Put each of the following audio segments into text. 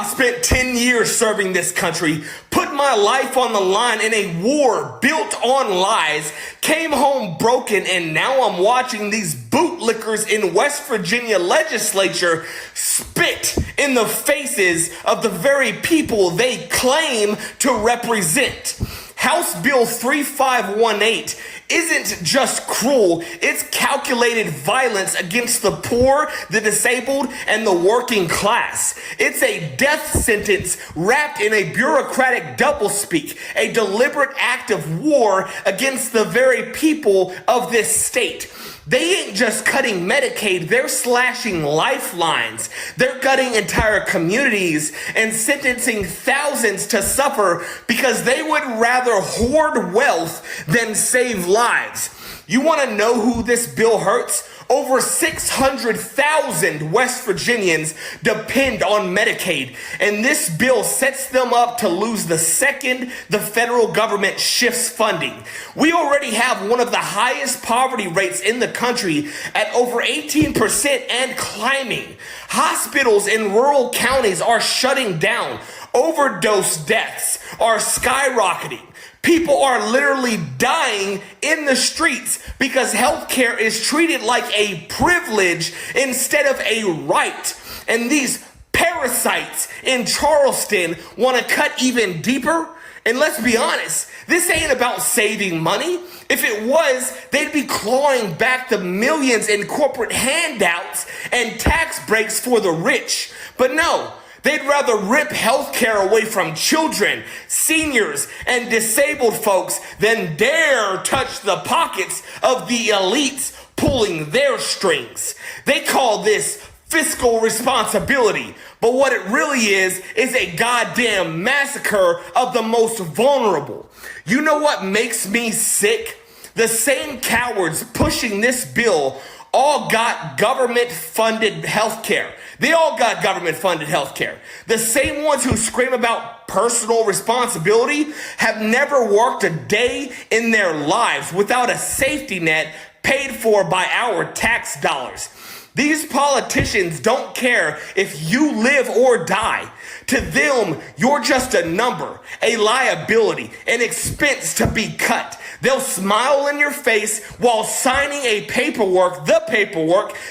I spent 10 years serving this country, put my life on the line in a war built on lies, came home broken, and now I'm watching these bootlickers in West Virginia legislature spit in the faces of the very people they claim to represent. House Bill 3518 isn't just cruel, it's calculated violence against the poor, the disabled, and the working class. It's a death sentence wrapped in a bureaucratic doublespeak, a deliberate act of war against the very people of this state. They ain't just cutting Medicaid, they're slashing lifelines. They're gutting entire communities and sentencing thousands to suffer because they would rather hoard wealth than save lives. You want to know who this bill hurts? Over 600,000 West Virginians depend on Medicaid, and this bill sets them up to lose the second the federal government shifts funding. We already have one of the highest poverty rates in the country at over 18% and climbing. Hospitals in rural counties are shutting down. Overdose deaths are skyrocketing. People are literally dying in the streets because healthcare is treated like a privilege instead of a right. And these parasites in Charleston want to cut even deeper. And let's be honest, this ain't about saving money. If it was, they'd be clawing back the millions in corporate handouts and tax breaks for the rich. But no. They'd rather rip healthcare away from children, seniors, and disabled folks than dare touch the pockets of the elites pulling their strings. They call this fiscal responsibility, but what it really is a goddamn massacre of the most vulnerable. You know what makes me sick? The same cowards pushing this bill all got government-funded healthcare. They all got government-funded healthcare. The same ones who scream about personal responsibility have never worked a day in their lives without a safety net paid for by our tax dollars. These politicians don't care if you live or die. To them, you're just a number, a liability, an expense to be cut. They'll smile in your face while signing the paperwork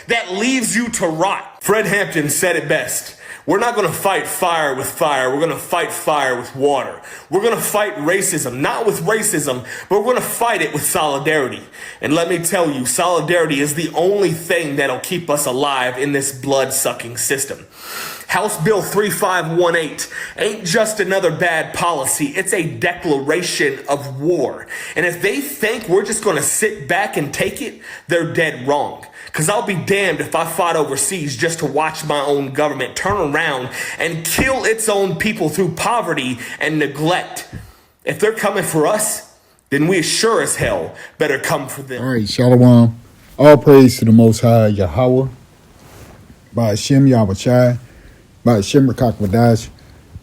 that leaves you to rot. Fred Hampton said it best. We're not going to fight fire with fire. We're going to fight fire with water. We're going to fight racism, not with racism, but we're going to fight it with solidarity. And let me tell you, solidarity is the only thing that'll keep us alive in this blood-sucking system. House Bill 3518 ain't just another bad policy. It's a declaration of war. And if they think we're just going to sit back and take it, they're dead wrong. Because I'll be damned if I fought overseas just to watch my own government turn around and kill its own people through poverty and neglect. If they're coming for us, then we sure as hell better come for them. All right, Shalom. All praise to the Most High Yahweh, by Hashem Yahushai, by Hashem Rakak,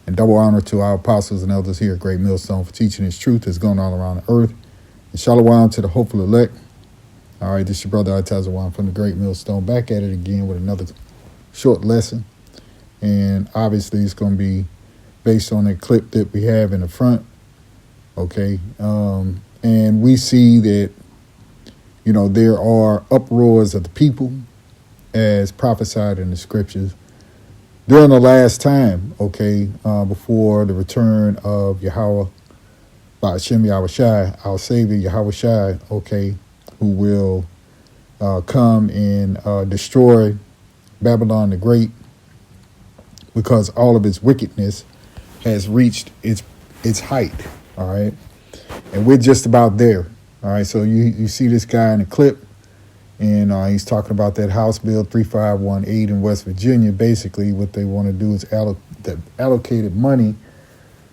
and double honor to our apostles and elders here at Great Millstone for teaching His truth that's going all around the earth. And Shalom to the hopeful elect. All right, this is your brother Atazawan from the Great Millstone, back at it again with another short lesson. And obviously it's going to be based on that clip that we have in the front. Okay. And we see that, you know, there are uproars of the people as prophesied in the scriptures during the last time, okay, before the return of Yahweh, by Hashem Yahushai, our Savior Yahushai, okay, who will come and destroy Babylon the Great, because all of its wickedness has reached its height, all right? And we're just about there, all right? So you see this guy in the clip, and he's talking about that House Bill 3518 in West Virginia. Basically, what they want to do is the allocated money,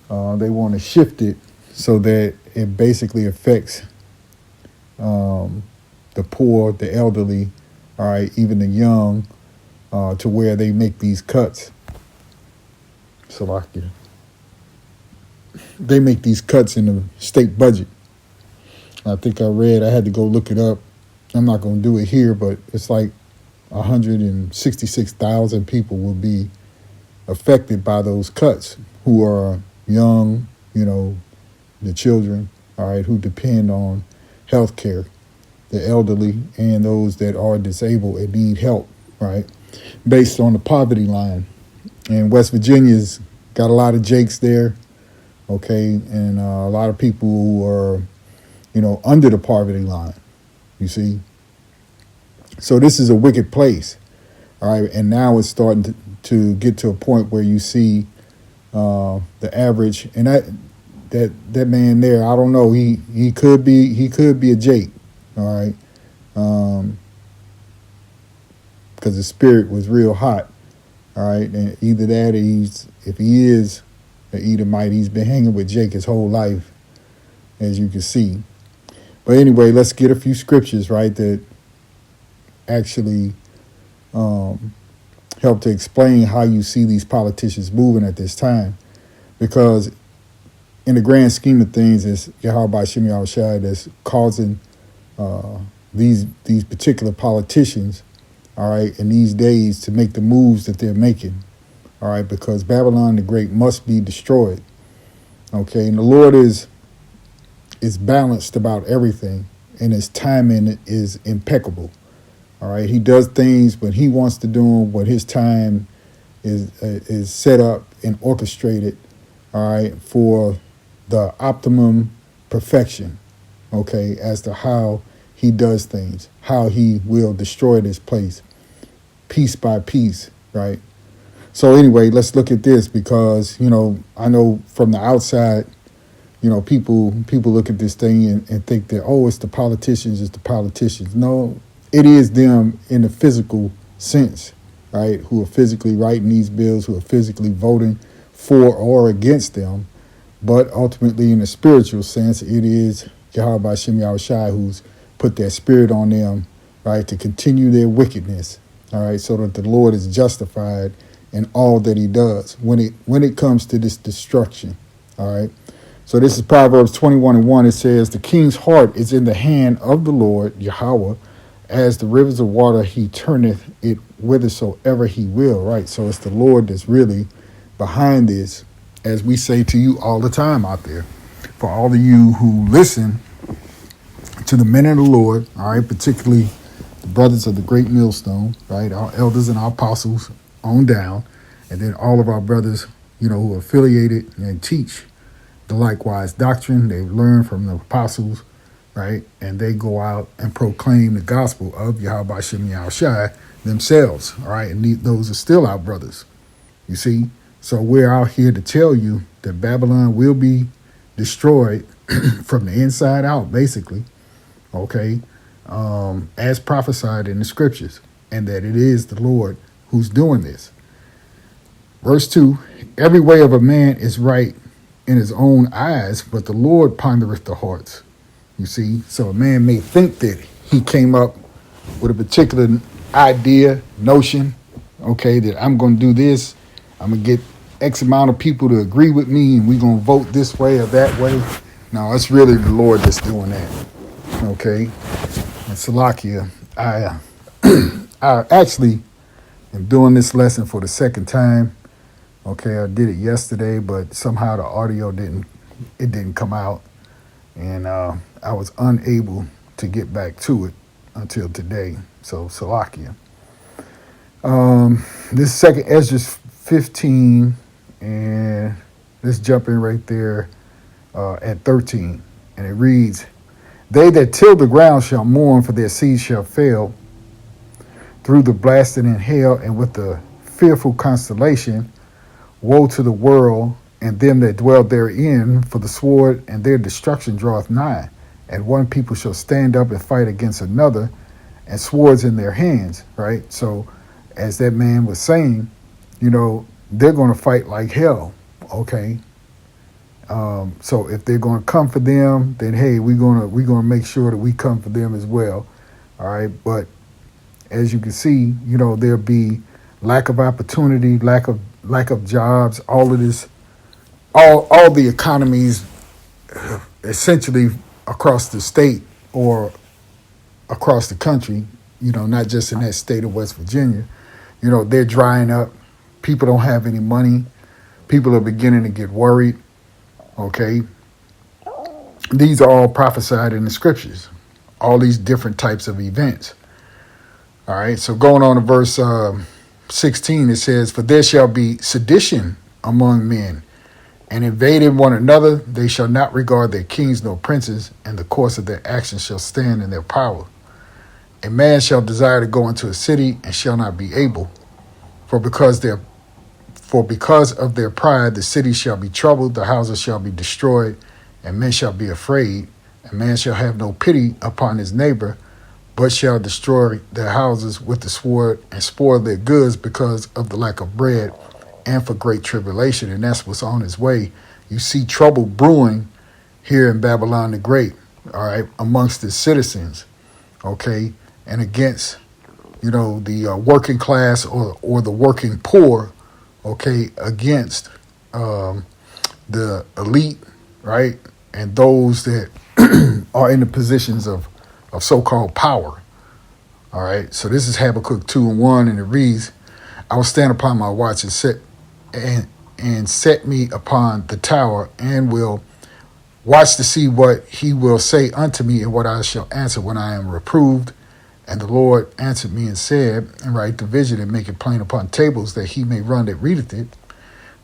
they want to shift it so that it basically affects the poor, the elderly, all right, even the young, to where they make these cuts. Salakia. They make these cuts in the state budget. I think I had to go look it up. I'm not going to do it here, but it's like 166,000 people will be affected by those cuts, who are young, the children, all right, who depend on health care, the elderly, and those that are disabled and need help, right, based on the poverty line. And West Virginia's got a lot of Jakes there, okay, and a lot of people who are, under the poverty line, you see. So this is a wicked place, all right, and now it's starting to get to a point where you see the average, and that man there, I don't know, he could be a Jake, all right, because the spirit was real hot, all right, and either that or if he is an Edomite, he's been hanging with Jake his whole life, as you can see. But anyway, let's get a few scriptures, right, that actually help to explain how you see these politicians moving at this time. Because in the grand scheme of things, it's Yahweh Hashem Yahushua that's causing these particular politicians, all right, in these days to make the moves that they're making, all right, because Babylon the Great must be destroyed, okay, and the Lord is balanced about everything, and his timing is impeccable, all right. He does things when he wants to do them, when his time is set up and orchestrated, all right, for the optimum perfection, okay, as to how he does things, how he will destroy this place piece by piece, right? So anyway, let's look at this because, I know from the outside, people look at this thing and think that, oh, it's the politicians. No, it is them in the physical sense, right, who are physically writing these bills, who are physically voting for or against them. But ultimately, in the spiritual sense, it is Yahweh Hashem Yahushua who's put that spirit on them, right, to continue their wickedness, all right, so that the Lord is justified in all that he does when it comes to this destruction, all right. So this is Proverbs 21:1. It says, the king's heart is in the hand of the Lord, Yahweh, as the rivers of water, he turneth it whithersoever he will, right? So it's the Lord that's really behind this, as we say to you all the time out there. For all of you who listen to the men of the Lord, all right, particularly the brothers of the great millstone, right, our elders and our apostles on down, and then all of our brothers, who are affiliated and teach the likewise doctrine they've learned from the apostles, right, and they go out and proclaim the gospel of Yahweh Hashem Yahushua themselves, all right, and those are still our brothers, you see. So we're out here to tell you that Babylon will be destroyed from the inside out, basically, okay, as prophesied in the scriptures, and that it is the Lord who's doing this. Verse 2, every way of a man is right in his own eyes, but the Lord pondereth the hearts. You see, so a man may think that he came up with a particular idea, notion, okay, that I'm going to do this, I'm going to get X amount of people to agree with me, and we're going to vote this way or that way. No, it's really the Lord that's doing that, okay? And Salakia, I actually am doing this lesson for the second time. Okay, I did it yesterday, but somehow the audio didn't come out, and I was unable to get back to it until today. So Salakia. This second Ezra 15, and let's jump in right there at 13, and it reads, "They that till the ground shall mourn, for their seed shall fail through the blasting and hail, and with the fearful constellation. Woe to the world and them that dwell therein, for the sword and their destruction draweth nigh. And one people shall stand up and fight against another, and swords in their hands," right? So as that man was saying, they're going to fight like hell, okay? So if they're going to come for them, then hey, we're gonna make sure that we come for them as well, all right? But as you can see, there'll be lack of opportunity, lack of jobs, all of this, all the economies essentially across the state or across the country, not just in that state of West Virginia, they're drying up, People don't have any money. People are beginning to get worried. Okay. These are all prophesied in the scriptures. All these different types of events. All right. So going on to verse 16, it says, "For there shall be sedition among men, and invading one another, they shall not regard their kings nor princes, and the course of their actions shall stand in their power. A man shall desire to go into a city and shall not be able, for because of their pride the city shall be troubled, the houses shall be destroyed, and men shall be afraid, and man shall have no pity upon his neighbor, but shall destroy their houses with the sword and spoil their goods because of the lack of bread and for great tribulation." And that's what's on its way. You see trouble brewing here in Babylon the Great, all right, amongst the citizens, okay, and against, the working class or the working poor, okay, against the elite, right, and those that are in the positions of so-called power. All right. So this is Habakkuk 2:1, and it reads, "I will stand upon my watch and set me upon the tower, and will watch to see what he will say unto me, and what I shall answer when I am reproved. And the Lord answered me and said, and write the vision and make it plain upon tables, that he may run that readeth it.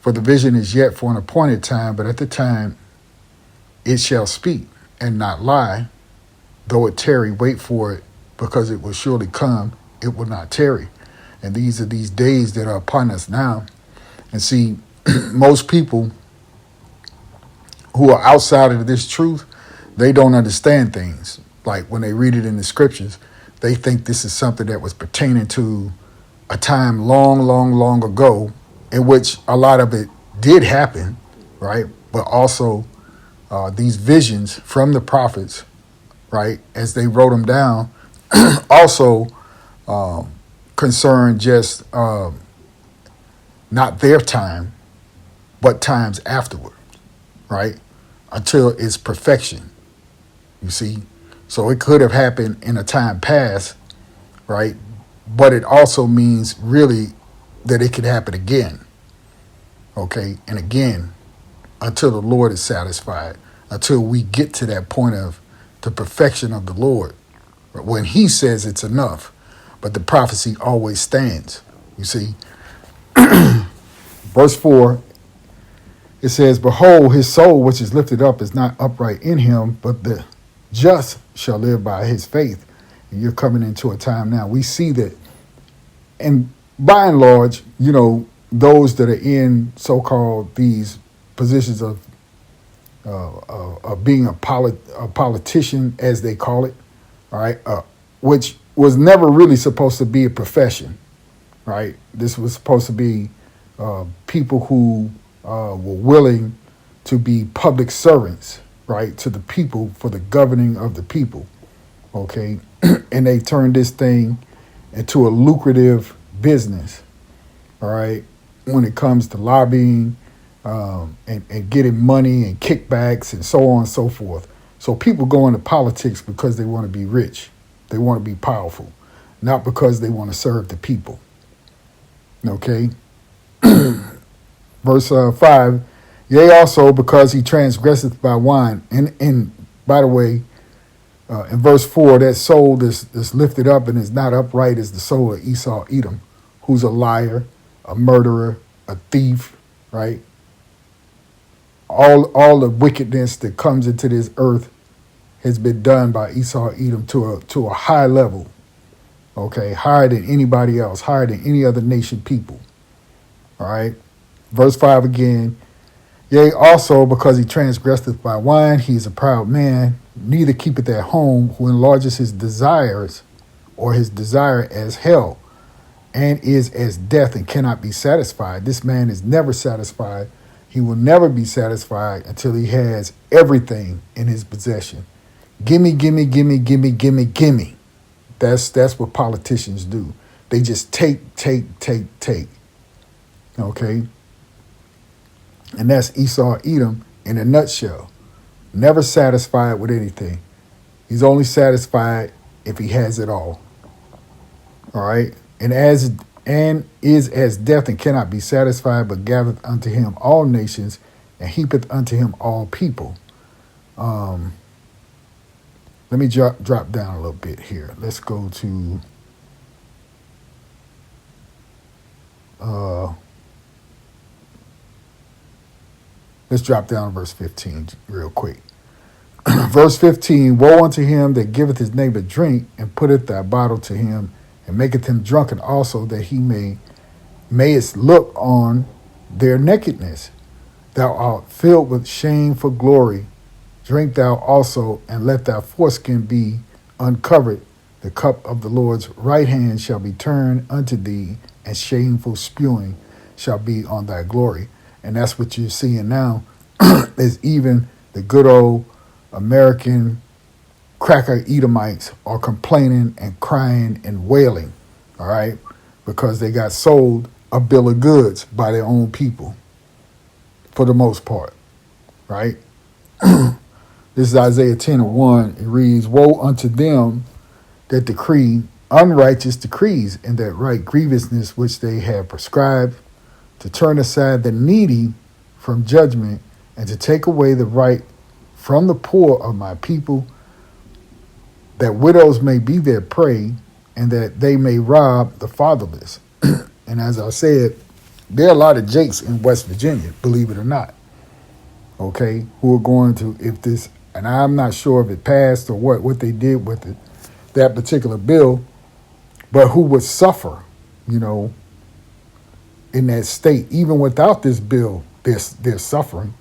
For the vision is yet for an appointed time, but at the time it shall speak and not lie. Though it tarry, wait for it, because it will surely come. It will not tarry." And these are these days that are upon us now. And see, most people who are outside of this truth, they don't understand things. Like when they read it in the scriptures, they think this is something that was pertaining to a time long, long, long ago, in which a lot of it did happen, right? But also these visions from the prophets, right, as they wrote them down, also concern just not their time, but times afterward, right, until its perfection, you see. So it could have happened in a time past, right, but it also means really that it could happen again, okay, and again, until the Lord is satisfied, until we get to that point of the perfection of the Lord, when he says it's enough. But the prophecy always stands, you see. Verse 4, it says, "Behold, his soul which is lifted up is not upright in him, but the just shall live by his faith." And you're coming into a time now. We see that, and by and large, those that are in so-called these positions of being a politician, as they call it, all right, which was never really supposed to be a profession, right? This was supposed to be people who were willing to be public servants, right, to the people for the governing of the people, okay? And they turned this thing into a lucrative business, all right, when it comes to lobbying and getting money and kickbacks and so on and so forth. So people go into politics because they want to be rich. They want to be powerful, not because they want to serve the people, okay? Verse 5, "Yea, also because he transgresseth by wine." And by the way, in verse 4, that soul that's lifted up and is not upright is the soul of Esau Edom, who's a liar, a murderer, a thief, right? All the wickedness that comes into this earth has been done by Esau Edom to a high level, okay? Higher than anybody else, higher than any other nation people, all right? Verse 5 again, "Yea, also because he transgresseth by wine, he is a proud man, neither keepeth at home, who enlarges his desires or his desire as hell, and is as death and cannot be satisfied." This man is never satisfied. He will never be satisfied until he has everything in his possession. Gimme, gimme, gimme, gimme, gimme, gimme. That's what politicians do. They just take. Okay? And that's Esau Edom in a nutshell. Never satisfied with anything. He's only satisfied if he has it all. All right? And and is as death and cannot be satisfied, but gathereth unto him all nations, and heapeth unto him all people. Let me drop down a little bit here. Let's go to let's drop down to verse 15 real quick. Verse 15, woe unto him that giveth his neighbor drink, and putteth that bottle to him, and maketh him drunken also, that he mayest look on their nakedness. Thou art filled with shame for glory. Drink thou also, and let thy foreskin be uncovered. The cup of the Lord's right hand shall be turned unto thee, and shameful spewing shall be on thy glory. And that's what you're seeing now, is even the good old American cracker Edomites are complaining and crying and wailing, all right, because they got sold a bill of goods by their own people, for the most part, right? This is Isaiah 10:1. It reads, woe unto them that decree unrighteous decrees, and that write grievousness which they have prescribed, to turn aside the needy from judgment, and to take away the right from the poor of my people, that widows may be their prey, and that they may rob the fatherless. And as I said, there are a lot of Jakes in West Virginia, believe it or not, okay, who are going to, if this, and I'm not sure if it passed or what they did with it, that particular bill, but who would suffer, in that state. Even without this bill, they're suffering.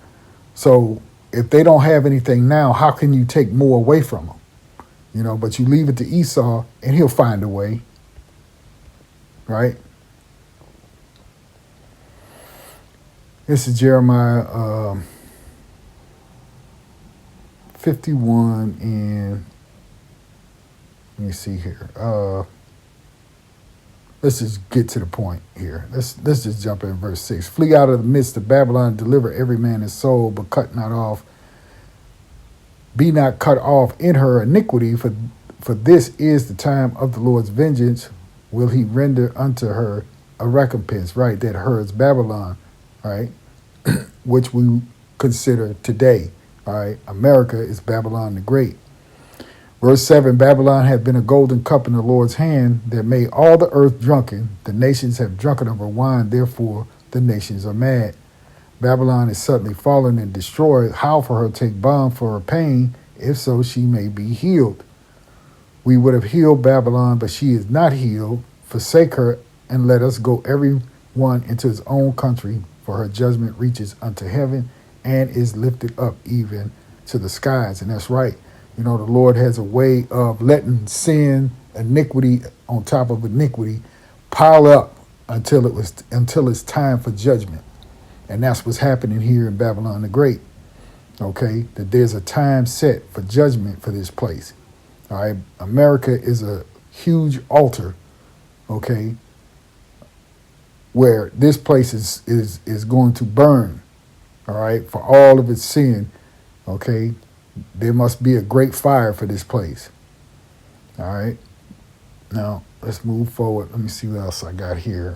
So if they don't have anything now, how can you take more away from them? But you leave it to Esau, and he'll find a way, right? This is Jeremiah 51, and let me see here. Let's just get to the point here. Let's just jump in verse 6. Flee out of the midst of Babylon, deliver every man his soul, but cut not off. Be not cut off in her iniquity, for this is the time of the Lord's vengeance. Will he render unto her a recompense, right? That her is Babylon, right? Which we consider today, all right? America is Babylon the Great. Verse 7, Babylon hath been a golden cup in the Lord's hand, that made all the earth drunken. The nations have drunken of her wine, therefore the nations are mad. Babylon is suddenly fallen and destroyed. How for her take balm for her pain, if so she may be healed? We would have healed Babylon, but she is not healed. Forsake her, and let us go every one into his own country, for her judgment reaches unto heaven, and is lifted up even to the skies. And that's right. The Lord has a way of letting sin, iniquity on top of iniquity, pile up until it's time for judgment. And that's what's happening here in Babylon the Great. Okay, that there's a time set for judgment for this place. All right, America is a huge altar. Okay, where this place is going to burn. All right, for all of its sin. Okay. There must be a great fire for this place. All right. Now, let's move forward. Let me see what else I got here.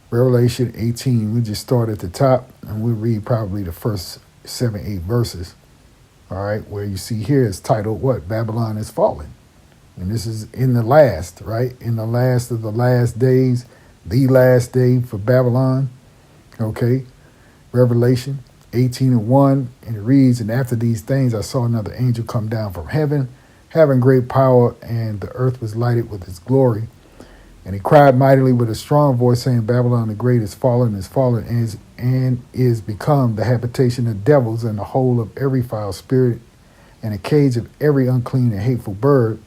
Revelation 18. We just start at the top, and we'll read probably the first 7-8 verses. All right. Where you see here is titled, what? Babylon is fallen. And this is in the last, right? In the last of the last days, the last day for Babylon. Okay. Revelation 18:1, and it reads, and after these things I saw another angel come down from heaven, having great power, and the earth was lighted with his glory. And he cried mightily with a strong voice, saying, Babylon the great is fallen, and is become the habitation of devils, and the hole of every foul spirit, and a cage of every unclean and hateful bird.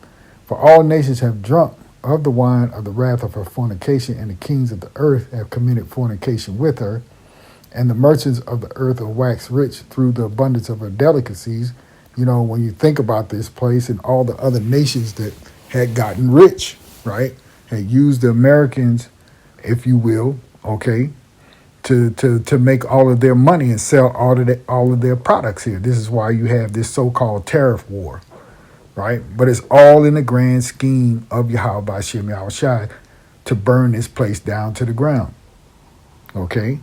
For all nations have drunk of the wine of the wrath of her fornication, and the kings of the earth have committed fornication with her. And the merchants of the earth are waxed rich through the abundance of her delicacies. When you think about this place and all the other nations that had gotten rich, right, had used the Americans, if you will, okay, to make all of their money and sell all of their products here. This is why you have this so-called tariff war, right? But it's all in the grand scheme of Yahweh B'Shem Yahushai, to burn this place down to the ground. Okay?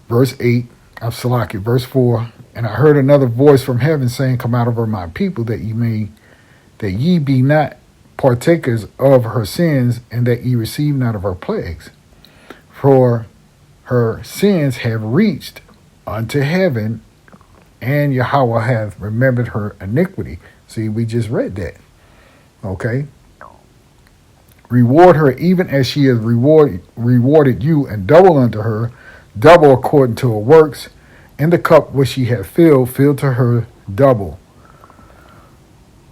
Verse 8, of Salaki, verse 4, and I heard another voice from heaven saying, come out of her, my people, that ye be not partakers of her sins, and that ye receive not of her plagues. For her sins have reached unto heaven, and Yahweh hath remembered her iniquity. See, we just read that. Okay? Reward her even as she has rewarded you, and double unto her, double according to her works. In the cup which she hath filled, fill to her double.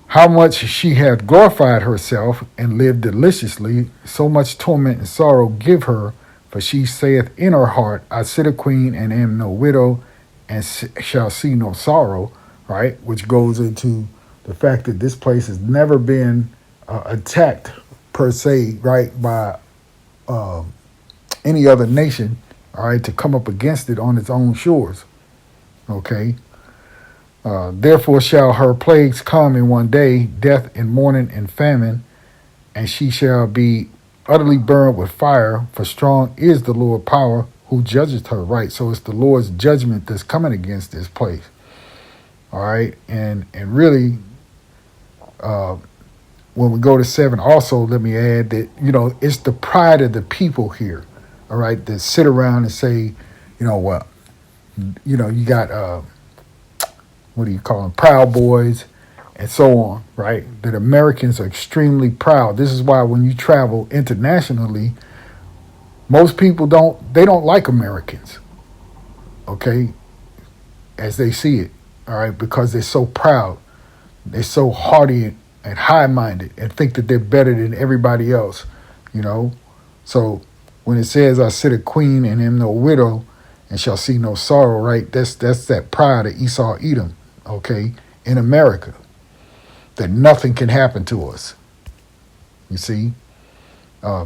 How much she hath glorified herself and lived deliciously, so much torment and sorrow give her. For she saith in her heart, I sit a queen and am no widow, and shall see no sorrow, right? Which goes into the fact that this place has never been attacked per se, right, by any other nation, all right, to come up against it on its own shores, okay? Therefore shall her plagues come in one day, death and mourning and famine, and she shall be utterly burned with fire, for strong is the Lord power who judgeth her right. So it's the Lord's judgment that's coming against this place. All right. And really, when we go to 7, also let me add that, it's the pride of the people here. All right. That sit around and say, you got, what do you call them? Proud boys and so on, right? That Americans are extremely proud. This is why when you travel internationally, most people don't like Americans, okay, as they see it, all right, because they're so proud. They're so haughty and high-minded and think that they're better than everybody else, So when it says, I sit a queen and am no widow and shall see no sorrow, right, that's that pride of Esau Edom, okay, in America, that nothing can happen to us, you see.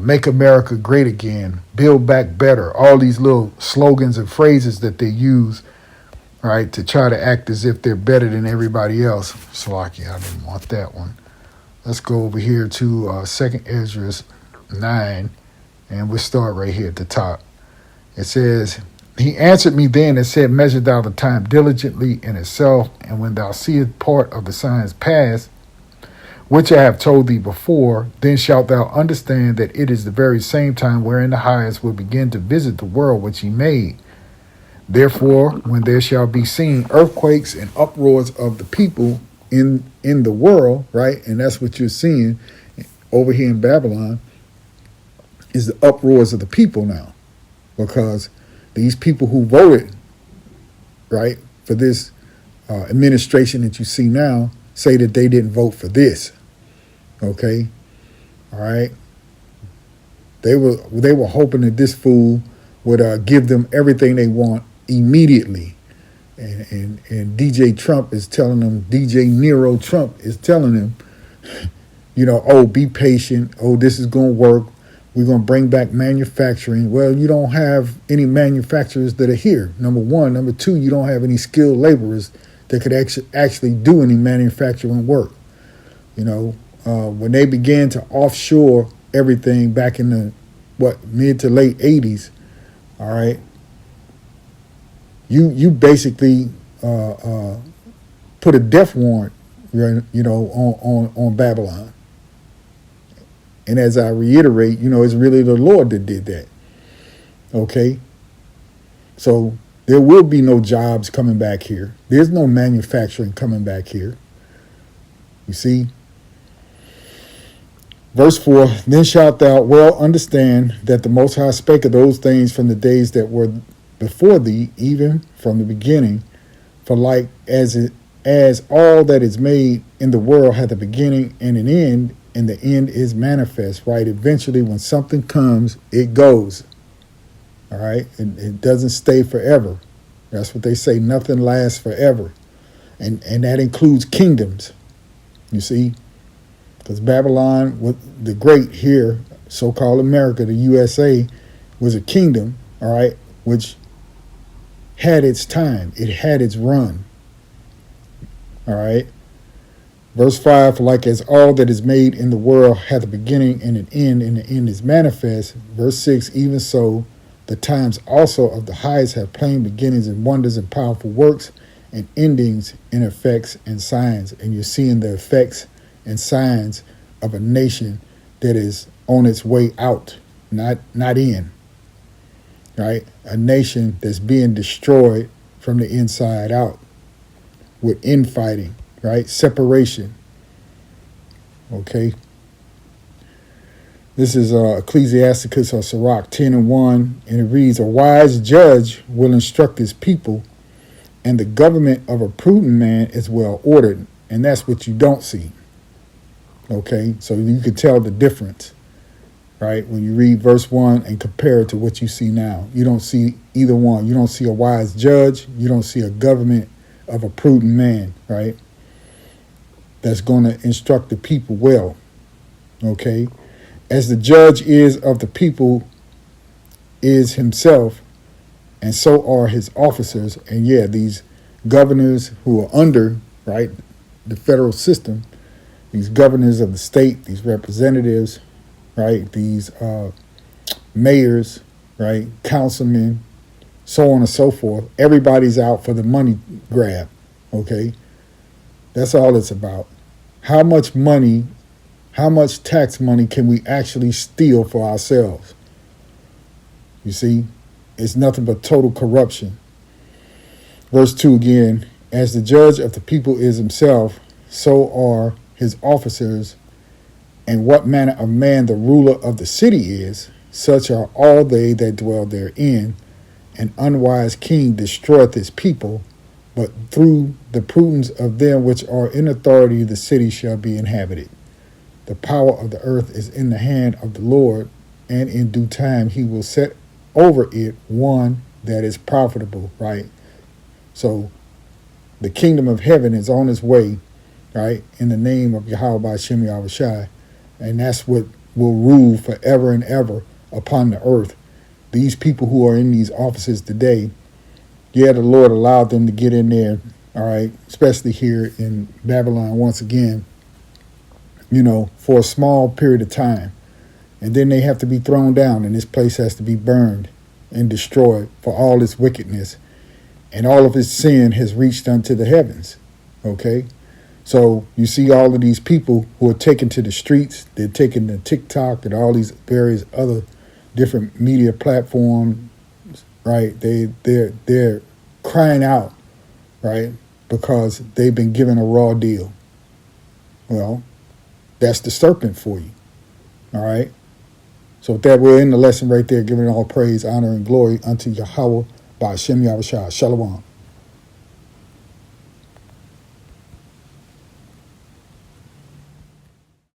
Make America great again, build back better, all these little slogans and phrases that they use, right, to try to act as if they're better than everybody else. Salaki, I didn't want that one. Let's go over here to 2nd Ezra 9, and we'll start right here at the top. It says, he answered me then and said, measure thou the time diligently in itself, and when thou seest part of the signs pass, which I have told thee before, then shalt thou understand that it is the very same time wherein the highest will begin to visit the world which he made. Therefore, when there shall be seen earthquakes and uproars of the people in the world, right, and that's what you're seeing over here in Babylon, is the uproars of the people now, because these people who voted, right, for this administration that you see now say that they didn't vote for this. Okay, all right. They were hoping that this fool would give them everything they want immediately, and DJ Trump is telling them, DJ Nero Trump is telling them, oh, be patient. Oh, this is going to work. We're going to bring back manufacturing. Well, you don't have any manufacturers that are here, number one. Number two, you don't have any skilled laborers that could actually do any manufacturing work. When they began to offshore everything back in the, mid to late 80s, all right, you basically put a death warrant, on Babylon. And as I reiterate, it's really the Lord that did that. Okay? So there will be no jobs coming back here. There's no manufacturing coming back here. You see? Verse 4, then shalt thou well understand that the Most High spake of those things from the days that were before thee, even from the beginning. For like as all that is made in the world hath a beginning and an end, and the end is manifest, right? Eventually, when something comes, it goes. All right? It doesn't stay forever. That's what they say. Nothing lasts forever. And that includes kingdoms, you see? Because Babylon, the great here, so-called America, the USA, was a kingdom, all right, which had its time. It had its run, all right? Verse 5, for like as all that is made in the world hath a beginning and an end, and the end is manifest. Verse 6, even so, the times also of the highest have plain beginnings and wonders and powerful works and endings and effects and signs. And you're seeing the effects and signs of a nation that is on its way out, not in, right? A nation that's being destroyed from the inside out with infighting, right? Separation. Okay. This is Ecclesiasticus or Sirach 10:1, and it reads, a wise judge will instruct his people, and the government of a prudent man is well ordered. And that's what you don't see. Okay, so you can tell the difference, right? When you read verse 1 and compare it to what you see now. You don't see either one. You don't see a wise judge. You don't see a government of a prudent man, right? That's going to instruct the people well. Okay, as the judge is of the people is himself, and so are his officers. And yeah, these governors who are under, right, the federal system, these governors of the state, these representatives, right, these mayors, right, councilmen, so on and so forth. Everybody's out for the money grab, okay? That's all it's about. How much money, how much tax money can we actually steal for ourselves? You see, it's nothing but total corruption. Verse 2 again, as the judge of the people is himself, so are his officers, and what manner of man the ruler of the city is, such are all they that dwell therein. An unwise king destroyeth his people, but through the prudence of them which are in authority the city shall be inhabited. The power of the earth is in the hand of the Lord, and in due time he will set over it one that is profitable, right? So the kingdom of heaven is on its way, right, in the name of Yahweh Ba'Shem Yahushai, and that's what will rule forever and ever upon the earth. These people who are in these offices today, yeah, the Lord allowed them to get in there, all right, especially here in Babylon once again, you know, for a small period of time. And then they have to be thrown down, and this place has to be burned and destroyed for all its wickedness. And all of its sin has reached unto the heavens, okay? So you see all of these people who are taken to the streets. They're taken to TikTok and all these various other different media platforms, right? They're crying out, right, because they've been given a raw deal. Well, that's the serpent for you, all right? So with that, we're in the lesson right there, giving all praise, honor, and glory unto Yahweh by Hashem Yahushua. Shalom.